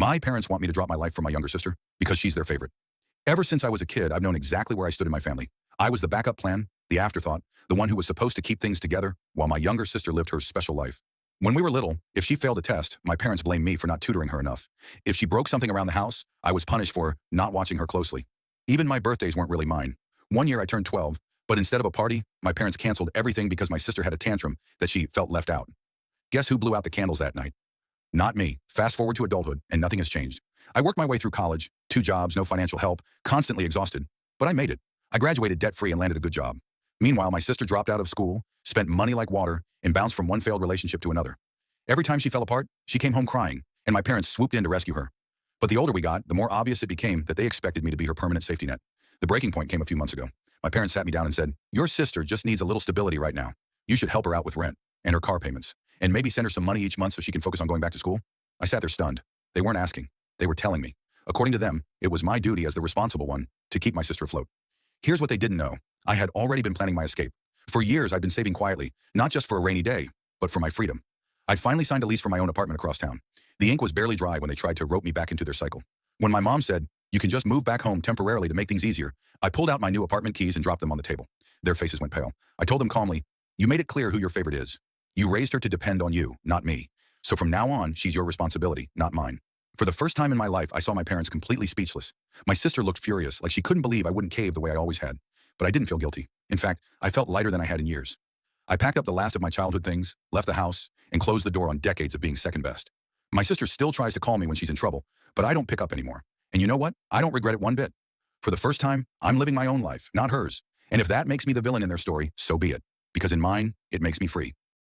My parents want me to drop my life for my younger sister because she's their favorite. Ever since I was a kid, I've known exactly where I stood in my family. I was the backup plan, the afterthought, the one who was supposed to keep things together while my younger sister lived her special life. When we were little, if she failed a test, my parents blamed me for not tutoring her enough. If she broke something around the house, I was punished for not watching her closely. Even my birthdays weren't really mine. One year I turned 12, but instead of a party, my parents canceled everything because my sister had a tantrum that she felt left out. Guess who blew out the candles that night? Not me. Fast forward to adulthood, and nothing has changed. I worked my way through college, 2 jobs, no financial help, constantly exhausted. But I made it. I graduated debt-free and landed a good job. Meanwhile, my sister dropped out of school, spent money like water, and bounced from one failed relationship to another. Every time she fell apart, she came home crying, and my parents swooped in to rescue her. But the older we got, the more obvious it became that they expected me to be her permanent safety net. The breaking point came a few months ago. My parents sat me down and said, "Your sister just needs a little stability right now. You should help her out with rent and her car payments, and maybe send her some money each month so she can focus on going back to school." I sat there stunned. They weren't asking. They were telling me. According to them, it was my duty as the responsible one to keep my sister afloat. Here's what they didn't know. I had already been planning my escape. For years, I'd been saving quietly, not just for a rainy day, but for my freedom. I'd finally signed a lease for my own apartment across town. The ink was barely dry when they tried to rope me back into their cycle. When my mom said, "You can just move back home temporarily to make things easier," I pulled out my new apartment keys and dropped them on the table. Their faces went pale. I told them calmly, "You made it clear who your favorite is. You raised her to depend on you, not me. So from now on, she's your responsibility, not mine." For the first time in my life, I saw my parents completely speechless. My sister looked furious, like she couldn't believe I wouldn't cave the way I always had. But I didn't feel guilty. In fact, I felt lighter than I had in years. I packed up the last of my childhood things, left the house, and closed the door on decades of being second best. My sister still tries to call me when she's in trouble, but I don't pick up anymore. And you know what? I don't regret it one bit. For the first time, I'm living my own life, not hers. And if that makes me the villain in their story, so be it. Because in mine, it makes me free.